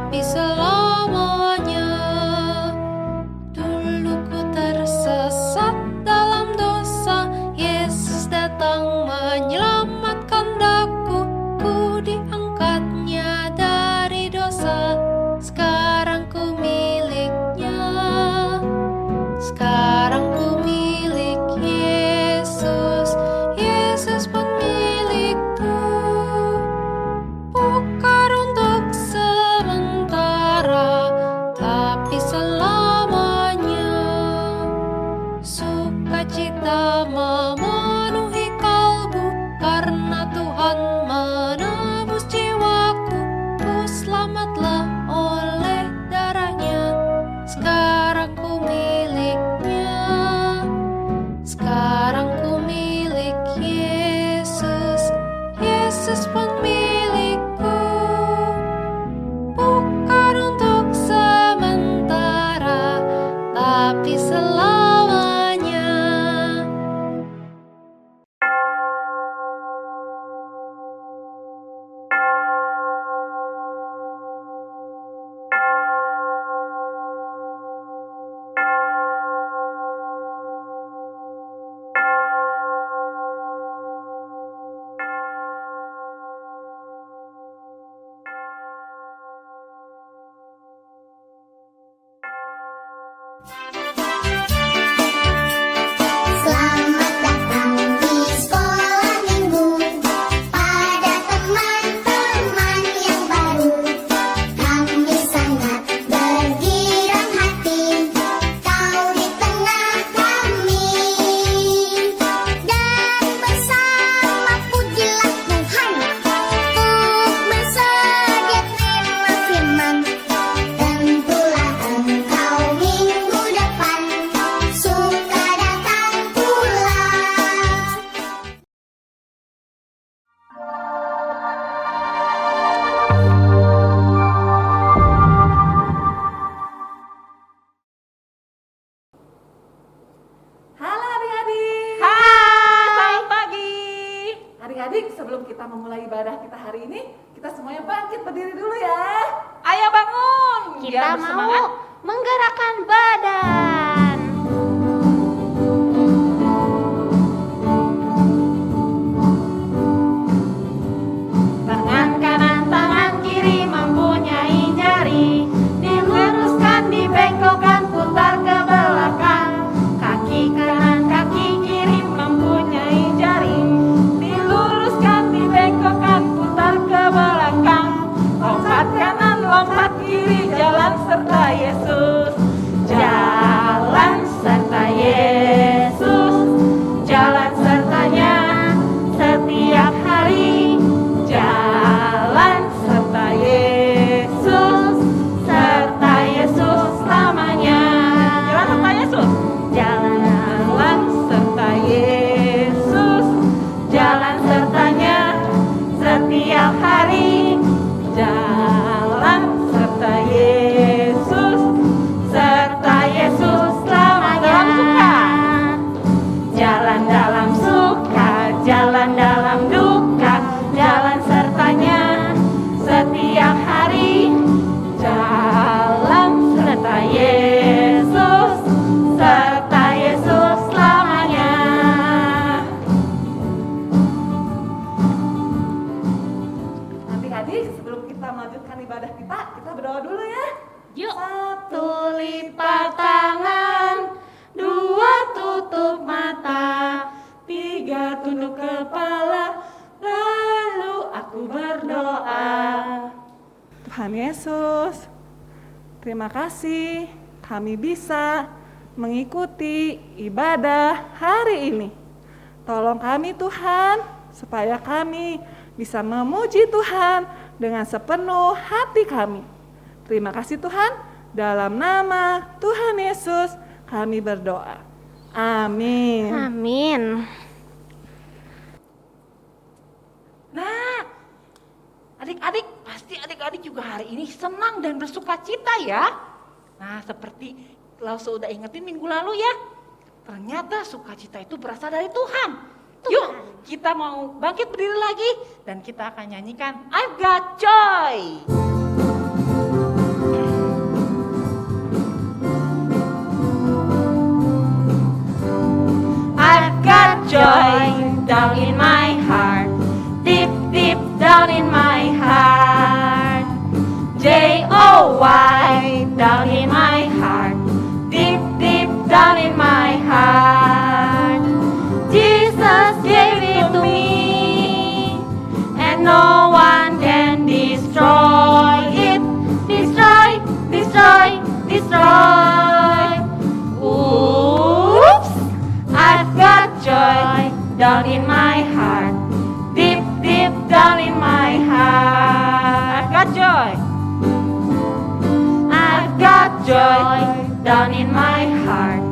tapi selamanya. Dulu ku tersesat dalam dosa, Yesus datang menyelamatkan daku. Ku diangkatnya dari dosa, sekarang ku miliknya. Sekarang ku milik Yesus, Yesus pun milikku. Bukan untuk sementara, tapi selamanya. Sukacita memenuhi kalbu, karena Tuhan menebus jiwaku. Ku selamatlah oleh darahnya, sekarang ku miliknya. Sekarang ku milik Yesus, Yesus pun milikku. Bukan untuk sementara, tapi selamanya. Selamat datang di sekolah minggu, pada teman-teman yang baru. Kami sangat bergirang hati, kau di tengah kami. Dan bersama pujilah Tuhan, untuk bersedia terima firman. Tentulah engkau minggu depan suka datang pula. Halo adik-adik. Hai, selamat pagi. Adik-adik, sebelum kita memulai ibadah kita hari ini, kita semuanya bangkit berdiri dulu ya. Ayo bangun. Kita Biar mau bersemangat. menggerakkan badan. Tangan kanan, tangan kiri mempunyai jari. Diluruskan, dibengkokkan, putar ke belakang. Kaki kanan, kaki kiri mempunyai jari. Diluruskan, dibengkokkan, putar ke belakang. Lompat kanan, lompat kiri, jalan serta Yesus. Jalan serta Yesus. Jalan sertanya setiap hari. Jalan serta Yesus. Serta Yesus selamanya. Jalan sama Yesus. Jalan serta Yesus. Jalan sertanya setiap hari. Jalan serta Yesus. Serta Yesus selamanya. Dalam suka. Jalan dalam suka, jalan dalam duka, jalan sertanya setiap hari. Jalan serta Yesus, serta Yesus selamanya. Adik-adik, sebelum kita melanjutkan ibadah kita berdoa dulu ya. Yuk. Satu Lipat tangan, dua tutup mata, tiga tunduk kepala, lalu aku berdoa. Tuhan Yesus, terima kasih kami bisa mengikuti ibadah hari ini. Tolong kami Tuhan, supaya kami bisa memuji Tuhan dengan sepenuh hati kami. Terima kasih Tuhan, dalam nama Tuhan Yesus kami berdoa. Amin. Amin. Nah, adik-adik, pasti adik-adik juga hari ini senang dan bersuka cita ya. Nah, seperti Klauso udah ingetin minggu lalu ya. Ternyata sukacita itu berasal dari Tuhan. Yuk, kita mau bangkit berdiri lagi dan kita akan nyanyikan I've Got Joy. down in my heart,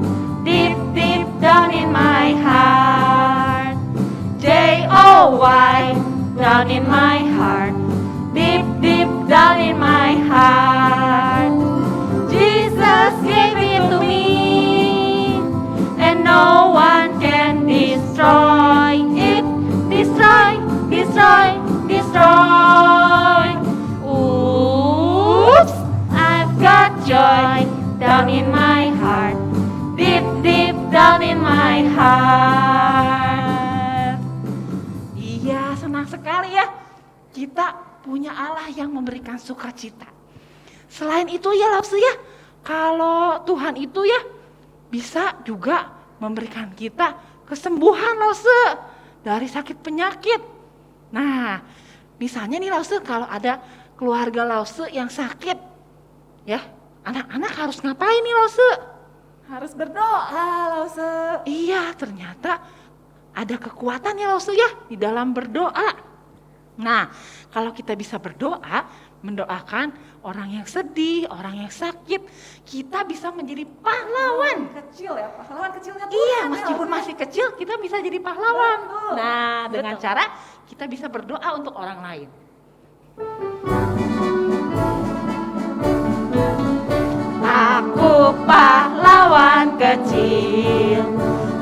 deep, deep down in my heart. Joy, down in my heart, deep, deep down in my heart. Jesus gave it to me, and no one can destroy it. Destroy, destroy, destroy. Oops, I've got joy down in my heart, deep, deep down in my heart. Iya, senang sekali ya. Kita punya Allah yang memberikan sukacita. Selain itu ya Lause ya, kalau Tuhan itu ya bisa juga memberikan kita kesembuhan Lause dari sakit penyakit. Nah, misalnya nih Lause, kalau ada keluarga Lause yang sakit, ya anak-anak harus ngapain nih Lause? Harus berdoa, Lause. Iya, ternyata ada kekuatan ya Lause ya di dalam berdoa. Nah, kalau kita bisa berdoa, mendoakan orang yang sedih, orang yang sakit, kita bisa menjadi pahlawan. Kecil ya, pahlawan kecilnya Tuhan. Iya, ya, meskipun Lause. masih kecil, kita bisa jadi pahlawan. Betul. Nah, dengan Betul. cara kita bisa berdoa untuk orang lain. Aku pahlawan kecil,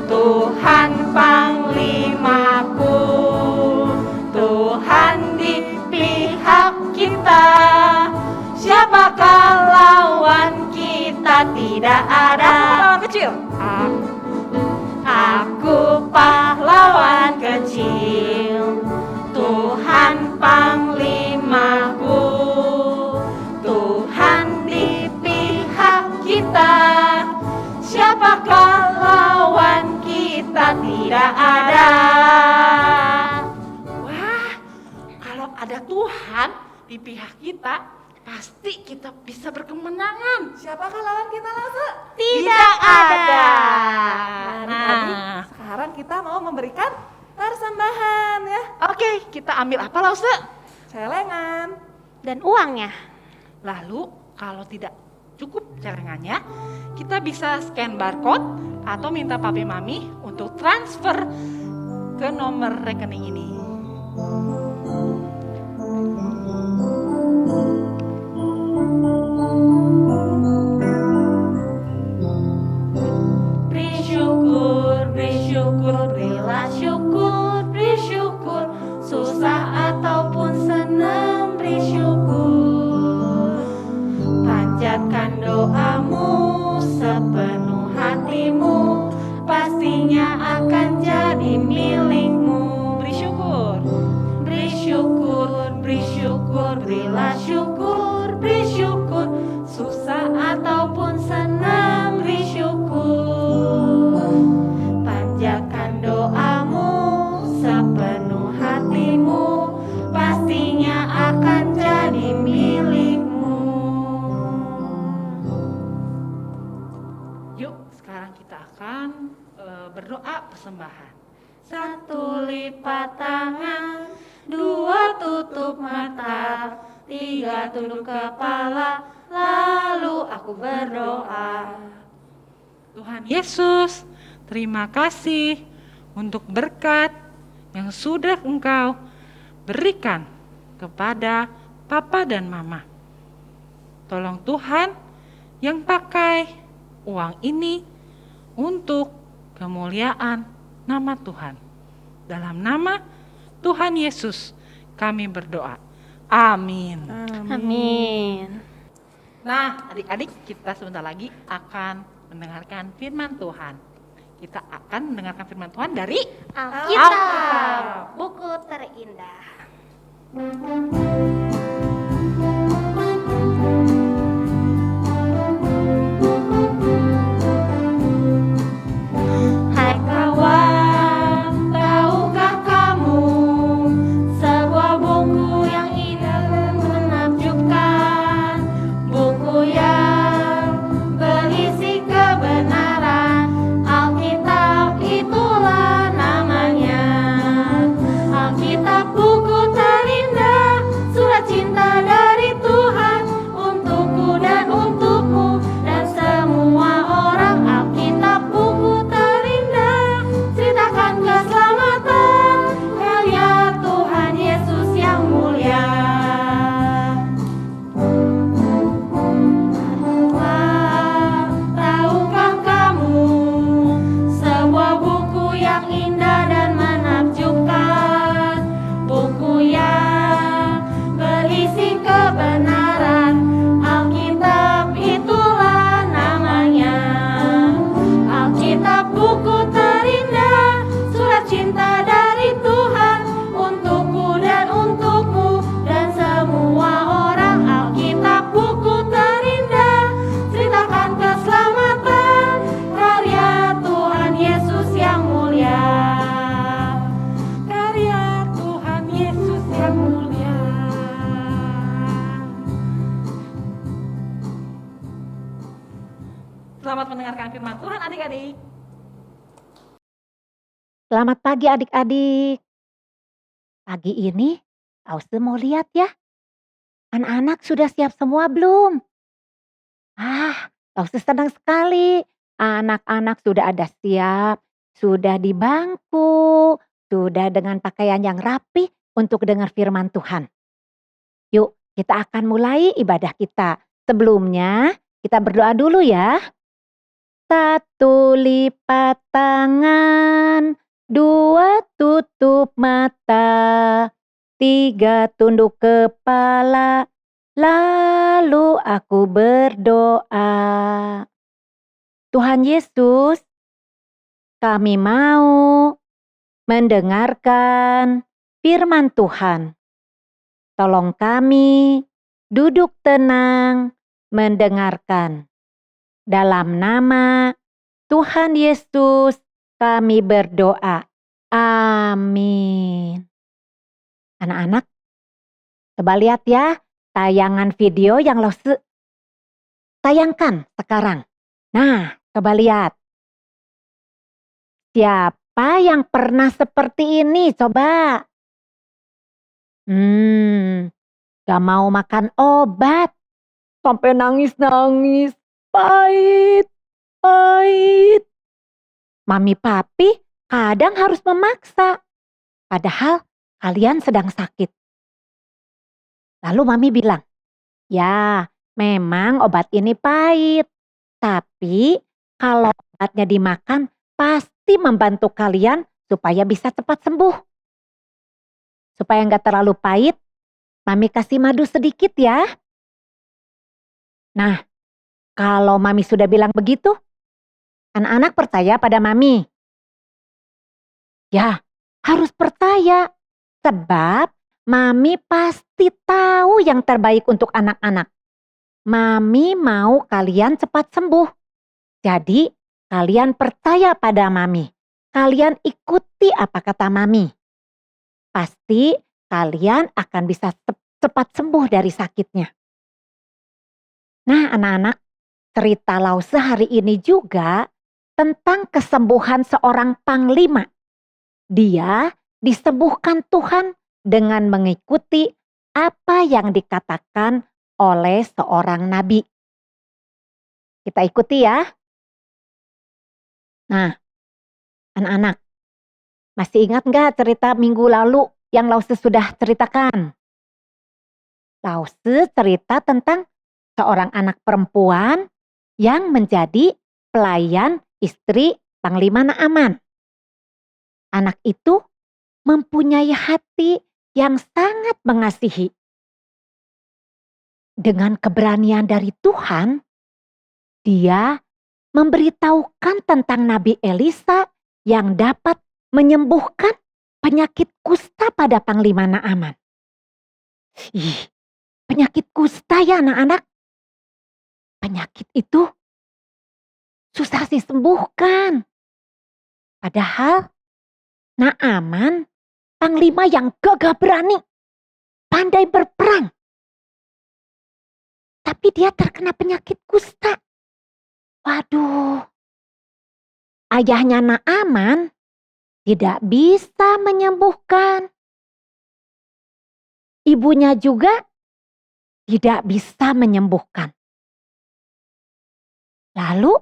Tuhan panglimaku, Tuhan di pihak kita. Siapakah lawan kita? Tidak ada. Pahlawan kecil. Aku pahlawan kecil, Tuhan panglimaku, Tuhan di pihak kita. Siapakah lawan kita? Tidak ada. Wah, kalau ada Tuhan di pihak kita, pasti kita bisa berkemenangan. Siapakah lawan kita, Lause? Tidak ada. Nah, Sekarang kita mau memberikan persembahan ya. oke, kita ambil apa Lause? Celengan. Dan uangnya. Lalu kalau tidak cukup celengannya, kita bisa scan barcode atau minta papi mami untuk transfer ke nomor rekening ini. Beri syukur, berilah syukur, beri syukur. Susah ataupun senang, beri syukur. Panjatkan doamu sepenuh hatimu, pastinya akan jadi milikmu. Beri syukur. Beri syukur, beri syukur, berilah syukur, beri syukur. Susah ataupun senang, beri syukur. Panjatkan doamu sepenuh hatimu, pastinya akan jadi milikmu. Yuk, sekarang kita akan berdoa persembahan. Satu lipat tangan, dua tutup mata, tiga tunduk kepala, lalu aku berdoa. Tuhan Yesus, terima kasih untuk berkat yang sudah Engkau berikan kepada Papa dan Mama. Tolong Tuhan yang pakai uang ini untuk kemuliaan nama Tuhan. Dalam nama Tuhan Yesus kami berdoa. Amin. Amin. Nah, adik-adik, kita sebentar lagi akan mendengarkan firman Tuhan. Kita akan mendengarkan firman Tuhan dari Alkitab, buku terindah. Hai kawan, tahukah kamu sebuah buku yang indah dan menakjubkan, buku yang berisi kebenaran. Alkitab itulah namanya. Alkitab buku terindah, surat Selamat mendengarkan firman Tuhan adik-adik. Selamat pagi adik-adik. Pagi ini, Auste mau lihat ya, anak-anak sudah siap semua belum? Auste senang sekali. Anak-anak sudah ada siap, sudah di bangku, sudah dengan pakaian yang rapi untuk dengar firman Tuhan. Yuk, kita akan mulai ibadah kita. Sebelumnya, kita berdoa dulu ya. 1 lipat tangan, 2 tutup mata, 3 tunduk kepala, lalu aku berdoa. Tuhan Yesus, kami mau mendengarkan firman Tuhan. Tolong kami duduk tenang mendengarkan. Dalam nama Tuhan Yesus kami berdoa. Amin. Anak-anak, coba lihat ya tayangan video yang Lause tayangkan sekarang. Nah, coba lihat. Siapa yang pernah seperti ini? Coba. Gak mau makan obat. Sampai nangis-nangis. Pahit. Mami papi kadang harus memaksa. Padahal kalian sedang sakit. Lalu mami bilang, ya memang obat ini pahit. Tapi kalau obatnya dimakan pasti membantu kalian supaya bisa cepat sembuh. Supaya nggak terlalu pahit, mami kasih madu sedikit ya. Nah, kalau mami sudah bilang begitu, anak-anak percaya pada mami. Ya, harus percaya. Sebab mami pasti tahu yang terbaik untuk anak-anak. Mami mau kalian cepat sembuh. Jadi, kalian percaya pada mami. Kalian ikuti apa kata mami. Pasti kalian akan bisa cepat sembuh dari sakitnya. Nah anak-anak, cerita Lause hari ini juga tentang kesembuhan seorang panglima. Dia disembuhkan Tuhan dengan mengikuti apa yang dikatakan oleh seorang nabi. Kita ikuti ya. Nah, anak-anak, masih ingat gak cerita minggu lalu yang Lause sudah ceritakan? Lause cerita tentang seorang anak perempuan yang menjadi pelayan istri Panglima Naaman. Anak itu mempunyai hati yang sangat mengasihi. Dengan keberanian dari Tuhan, dia memberitahukan tentang Nabi Elisa yang dapat menyembuhkan penyakit kusta pada Panglima Naaman. Penyakit kusta ya anak-anak. Penyakit itu susah disembuhkan. Padahal Naaman panglima yang gagah berani, pandai berperang. Tapi dia terkena penyakit kusta. Waduh. Ayahnya Naaman tidak bisa menyembuhkan. Ibunya juga tidak bisa menyembuhkan. Lalu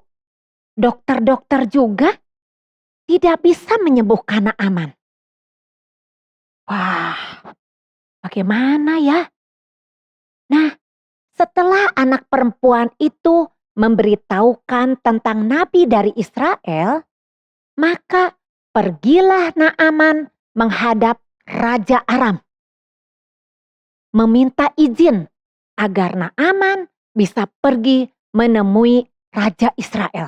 dokter-dokter juga tidak bisa menyembuhkan Naaman. Wah, bagaimana ya? Nah, setelah anak perempuan itu memberitahukan tentang nabi dari Israel, maka pergilah Naaman menghadap Raja Aram. Meminta izin agar Naaman bisa pergi menemui Raja Israel.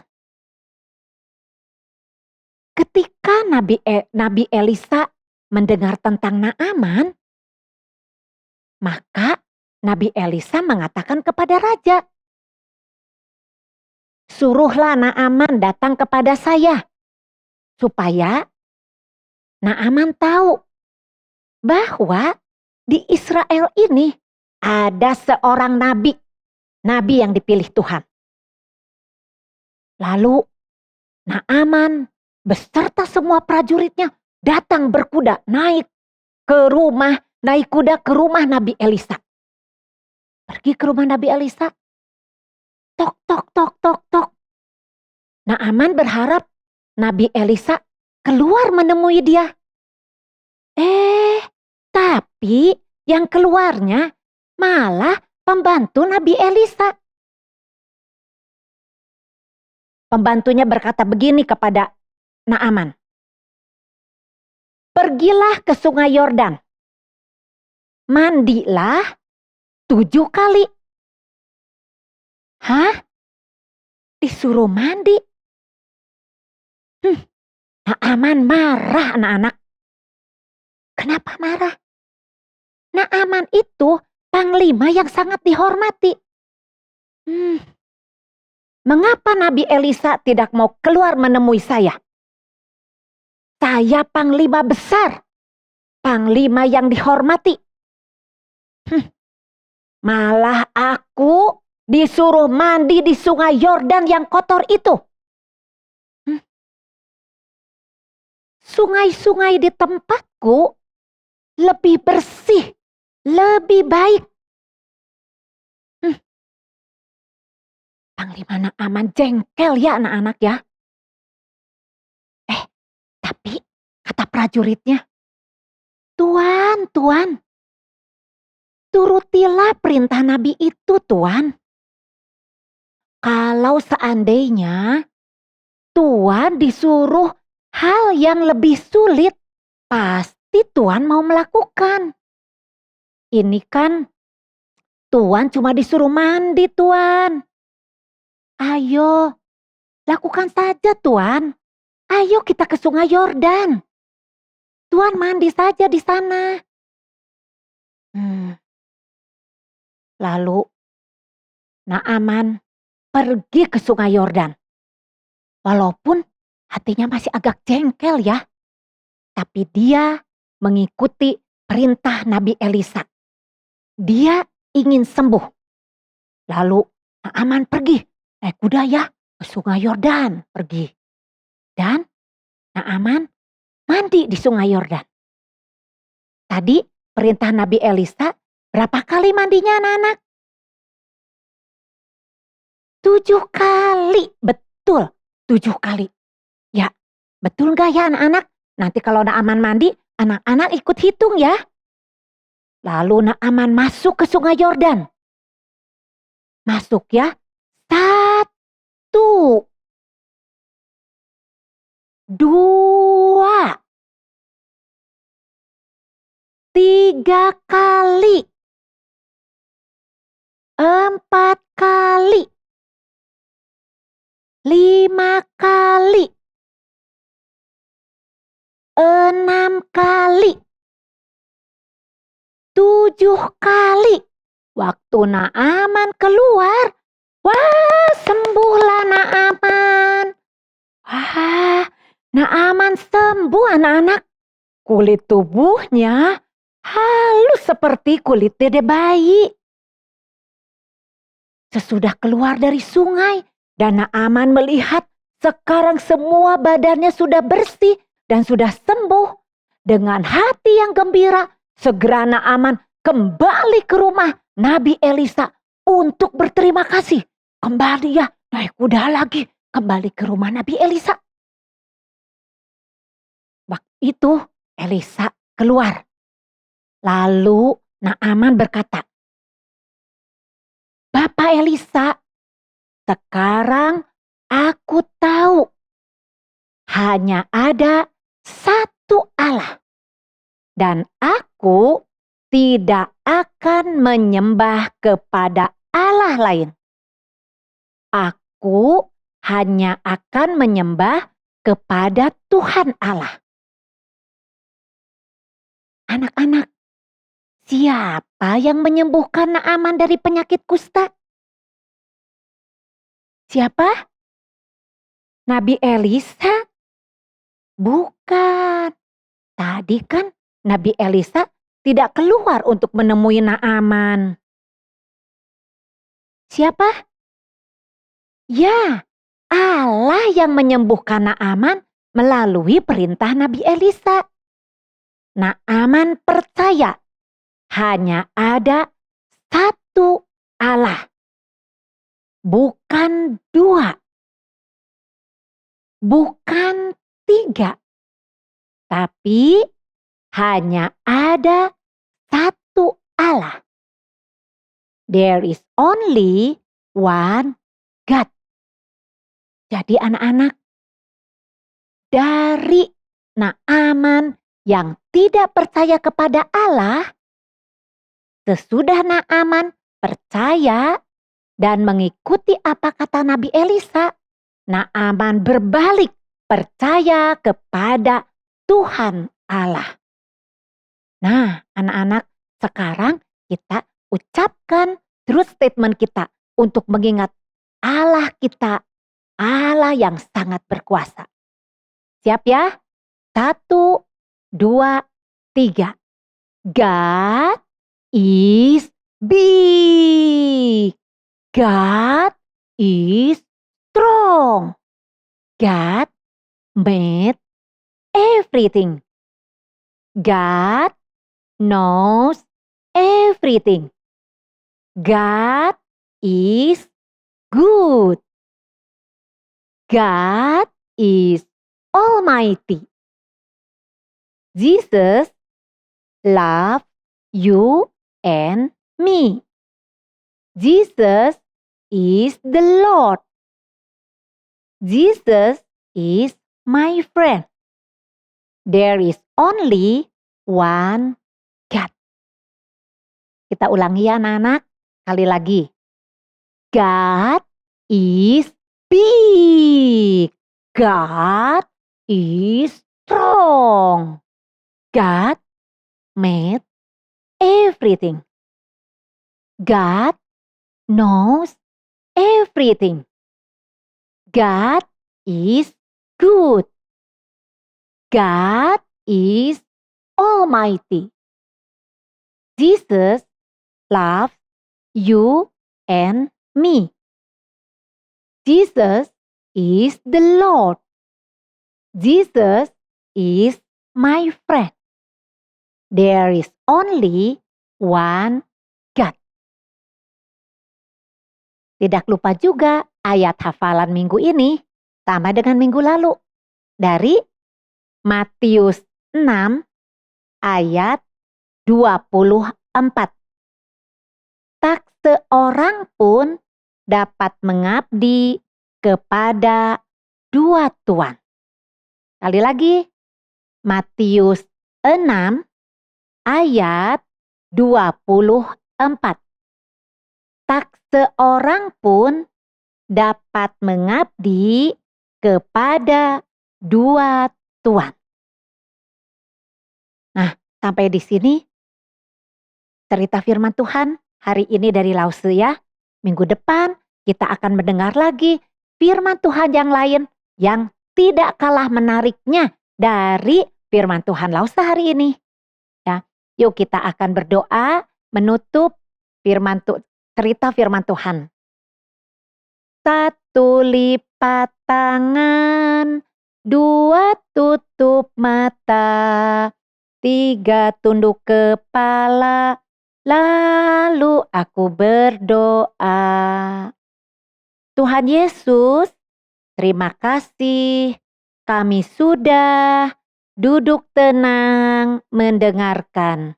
Ketika Nabi Elisa mendengar tentang Naaman, maka Nabi Elisa mengatakan kepada raja, "Suruhlah Naaman datang kepada saya, supaya Naaman tahu bahwa di Israel ini ada seorang nabi yang dipilih Tuhan." Lalu Naaman beserta semua prajuritnya datang berkuda naik kuda ke rumah Nabi Elisa. Pergi ke rumah Nabi Elisa. Tok, tok, tok, tok, tok. Naaman berharap Nabi Elisa keluar menemui dia. Tapi yang keluarnya malah pembantu Nabi Elisa. Pembantunya berkata begini kepada Naaman. Pergilah ke sungai Yordan. Mandilah 7 kali. Hah? Disuruh mandi? Naaman marah anak-anak. Kenapa marah? Naaman itu panglima yang sangat dihormati. Mengapa Nabi Elisa tidak mau keluar menemui saya? Saya panglima besar, panglima yang dihormati. Malah aku disuruh mandi di sungai Yordan yang kotor itu. Sungai-sungai di tempatku lebih bersih, lebih baik. Panglima Naaman jengkel ya anak-anak ya. Tapi kata prajuritnya, Tuan, turutilah perintah Nabi itu, Tuan. Kalau seandainya Tuan disuruh hal yang lebih sulit, pasti Tuan mau melakukan. Ini kan Tuan cuma disuruh mandi, Tuan. Ayo, lakukan saja, Tuan. Ayo kita ke sungai Yordan. Tuan mandi saja di sana. Lalu Naaman pergi ke sungai Yordan. Walaupun hatinya masih agak jengkel ya. Tapi dia mengikuti perintah Nabi Elisa. Dia ingin sembuh. Lalu Naaman pergi naik kuda ya ke sungai Yordan. Pergi. Dan Naaman mandi di sungai Yordan. Tadi perintah Nabi Elisa berapa kali mandinya anak-anak? 7 kali, betul 7 kali. Ya, betul gak ya anak-anak? Nanti kalau Naaman mandi, anak-anak ikut hitung ya. Lalu Naaman masuk ke sungai Yordan. Masuk ya, 1, 2, 3 kali, 4 kali, 5 kali, 6 kali, 7 kali. Waktu Naaman keluar, wah sembuhlah Naaman. Wah, Naaman sembuh anak-anak. Kulit tubuhnya halus seperti kulit dede bayi. Sesudah keluar dari sungai dan Naaman melihat sekarang semua badannya sudah bersih dan sudah sembuh. Dengan hati yang gembira, segera Naaman kembali ke rumah Nabi Elisa untuk berterima kasih. Kembali ya, naik kuda lagi, kembali ke rumah Nabi Elisa. Waktu itu Elisa keluar. Lalu Naaman berkata, Bapak Elisa, sekarang aku tahu hanya ada satu Allah. Dan aku tidak akan menyembah kepada Allah lain. Aku hanya akan menyembah kepada Tuhan Allah. Anak-anak, siapa yang menyembuhkan Naaman dari penyakit kusta? Siapa? Nabi Elisa? Bukan. Tadi kan Nabi Elisa tidak keluar untuk menemui Naaman. Siapa? Ya, Allah yang menyembuhkan Naaman melalui perintah Nabi Elisa. Naaman percaya hanya ada satu Allah, bukan dua, bukan tiga, tapi hanya ada satu Allah. There is only one God. Jadi anak-anak, dari Naaman yang tidak percaya kepada Allah, sesudah Naaman percaya dan mengikuti apa kata Nabi Elisa, Naaman berbalik percaya kepada Tuhan Allah. Nah, anak-anak, sekarang kita ucapkan truth statement kita untuk mengingat Allah kita, Allah yang sangat berkuasa. Siap ya? 1, 2, 3. God is big. God is strong. God made everything. God knows everything. God is good. God is almighty. Jesus loves you and me. Jesus is the Lord. Jesus is my friend. There is only one God. Kita ulangi ya anak-anak, kali lagi. God is big. God is strong. God made everything. God knows everything. God is good. God is almighty. Jesus loves you and me. Jesus is the Lord. Jesus is my friend. There is only one God. Tidak lupa juga ayat hafalan minggu ini sama dengan minggu lalu. Dari Matius 6 ayat 24. Tak seorang pun dapat mengabdi kepada dua tuan. Kali lagi, Matius 6 ayat 24. Tak seorang pun dapat mengabdi kepada dua tuan. Nah, sampai di sini cerita firman Tuhan hari ini dari Lause ya. Minggu depan kita akan mendengar lagi firman Tuhan yang lain yang tidak kalah menariknya dari firman Tuhan Lause hari ini. Ya, yuk kita akan berdoa menutup cerita firman Tuhan. 1 lipat tangan, 2 tutup mata, 3 tunduk kepala, lalu aku berdoa. Tuhan Yesus, terima kasih kami sudah duduk tenang mendengarkan.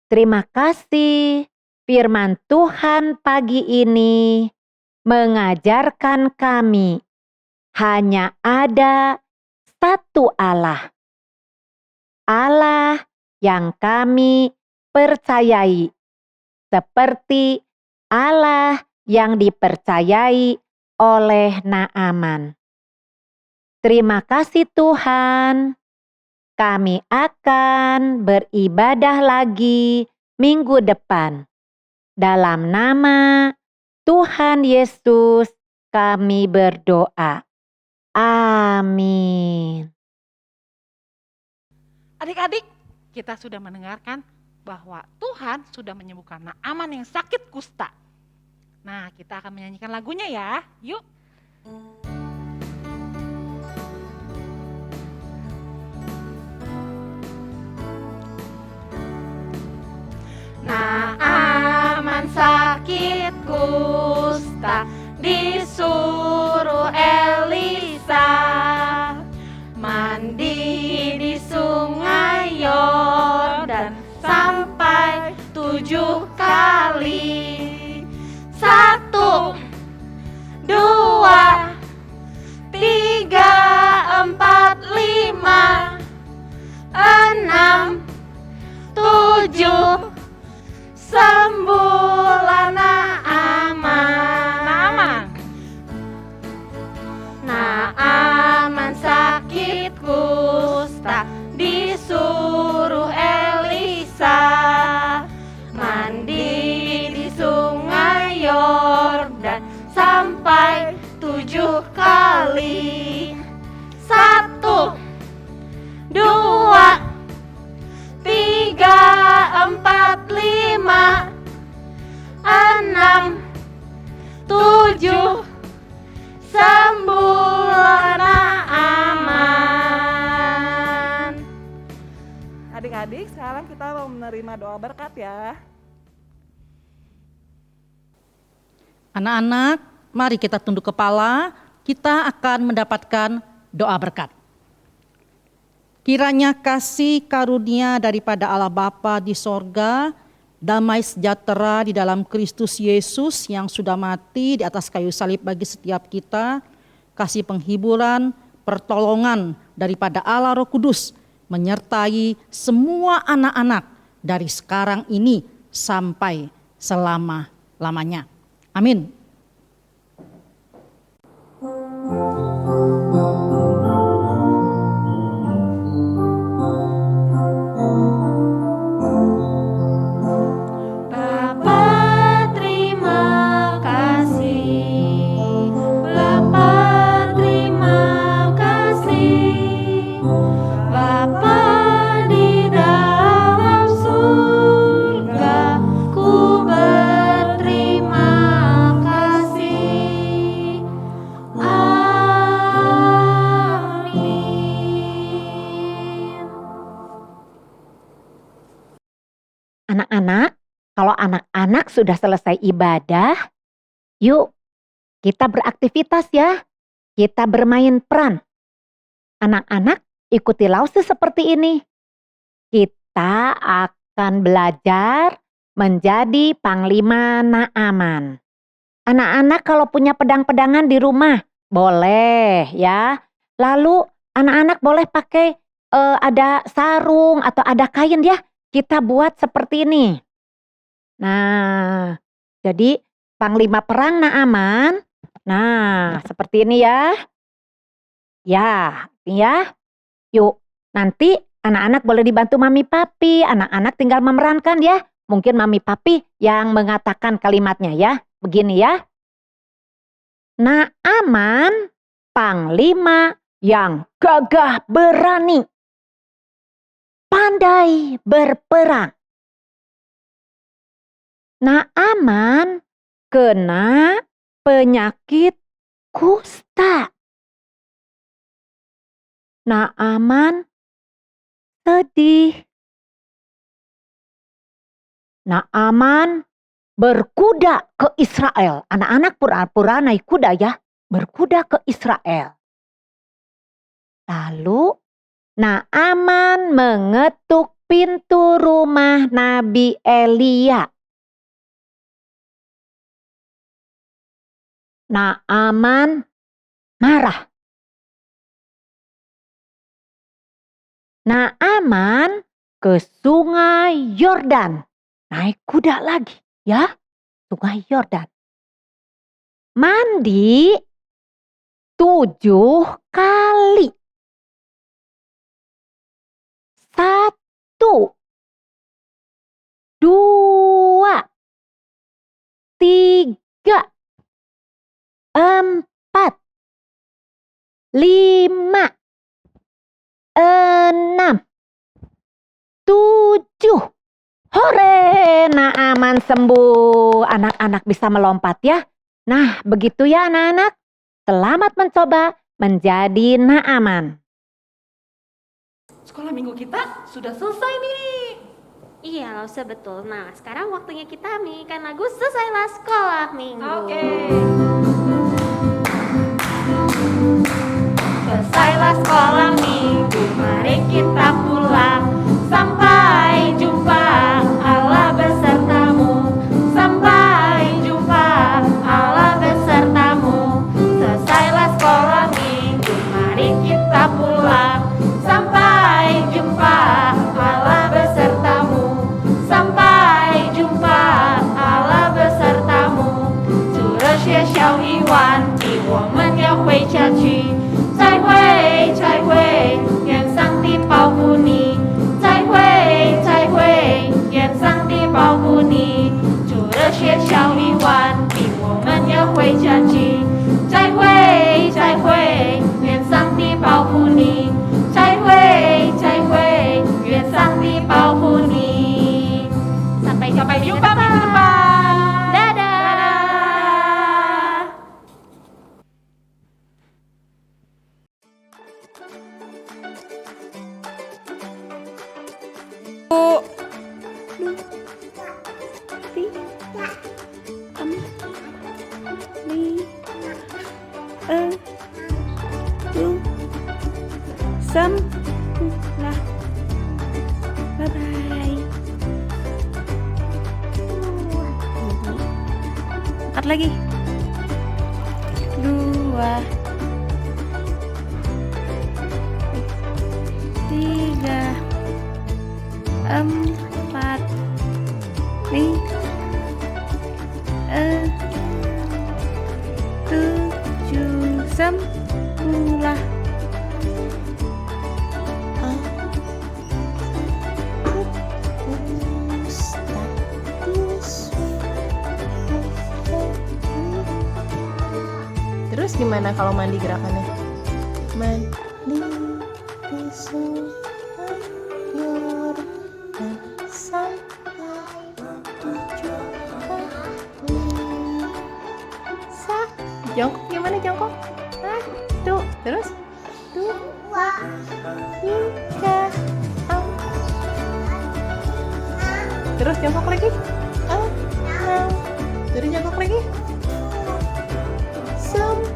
Terima kasih firman Tuhan pagi ini mengajarkan kami hanya ada satu Allah. Allah yang kami percayai, seperti Allah yang dipercayai oleh Naaman. Terima kasih Tuhan, kami akan beribadah lagi minggu depan. Dalam nama Tuhan Yesus kami berdoa. Amin. Adik-adik, kita sudah mendengarkan bahwa Tuhan sudah menyembuhkan Naaman yang sakit kusta. Nah, kita akan menyanyikan lagunya ya. Yuk. Naaman sakit kusta disuruh Elisa mandi di sungai Yordan sampai 7 kali. 1, 2, 3, 4, 5, 6, 7, sembuhlah Naaman. Naaman sakit kusta disuruh Elisa mandi di sungai Yordan sampai 7 kali. 1, 2, 3, 4, 5, 6, 7, sembuhlah Naaman. Adik-adik, sekarang kita mau menerima doa berkat ya. Anak-anak, mari kita tunduk kepala, kita akan mendapatkan doa berkat. Kiranya kasih karunia daripada Allah Bapa di sorga, damai sejahtera di dalam Kristus Yesus yang sudah mati di atas kayu salib bagi setiap kita, kasih penghiburan, pertolongan daripada Allah Roh Kudus, menyertai semua anak-anak dari sekarang ini sampai selama-lamanya. Amin. Bapa terima kasih, Bapa terima kasih, Bapa di dalam surga, ku berterima kasih. Amin. Anak-anak, kalau anak-anak sudah selesai ibadah, yuk kita beraktivitas ya. Kita bermain peran. Anak-anak ikuti Lause seperti ini. Kita akan belajar menjadi Panglima Naaman. Anak-anak kalau punya pedang-pedangan di rumah, boleh ya. Lalu anak-anak boleh pakai ada sarung atau ada kain ya. Kita buat seperti ini. Nah, jadi Panglima Perang Naaman. Nah, seperti ini ya. Ya. Yuk, nanti anak-anak boleh dibantu Mami Papi. Anak-anak tinggal memerankan ya. Mungkin Mami Papi yang mengatakan kalimatnya ya. Begini ya. Naaman, Panglima yang gagah berani, pandai berperang. Naaman kena penyakit kusta. Naaman sedih. Naaman berkuda ke Israel. Anak-anak pura-pura naik kuda ya. Berkuda ke Israel. Lalu Naaman mengetuk pintu rumah Nabi Elia. Naaman marah. Naaman ke sungai Yordan. Naik kuda lagi ya. Sungai Yordan. Mandi 7 kali. 1, 2, 3, 4, 5, 6, 7. Hore, Naaman sembuh. Anak-anak bisa melompat ya. Nah, begitu ya anak-anak. Selamat mencoba menjadi Naaman. Sekolah minggu kita sudah selesai nih. Iya, Lause, betul. Nah, sekarang waktunya kita menyanyikan lagu Selesailah Sekolah Minggu. Oke. Selesailah sekolah minggu, mari kita pulang. Sampai jumpa, Allah besertamu. Sampai jumpa, Allah besertamu. Selesailah sekolah minggu, mari kita pulang. Sampai jumpa, Allah besertamu. Sampai jumpa, Allah besertamu. 除了学校以外的，我们要回家去。再会，再会，愿上帝保护你。再会，再会，愿上帝保护你。除了学校以外的，我们要回家去。再会，再会，愿上帝保护你。再会，再会，愿上帝保护你。Sampai jumpa minggu depan. Dadah. Lah, bye bye. Angkat lagi. 2, 3, 4, 7, 10. Terus gimana kalau mandi gerakannya? Mandi di sayur dan sampai tujuh kali. Jongkok gimana jongkok? 1, terus 2, 3, 4. Terus jongkok lagi. 6. Terus jongkok lagi. 9.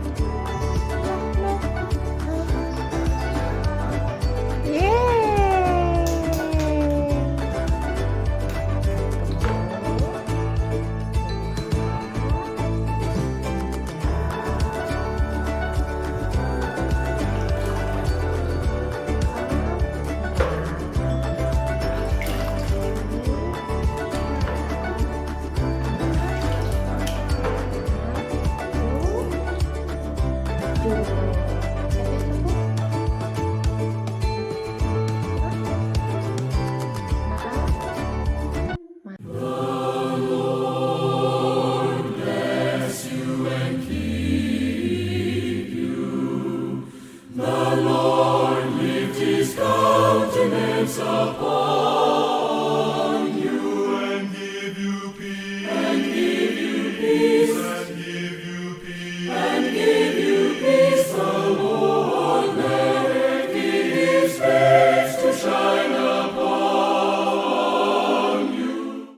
The Lord lift his countenance upon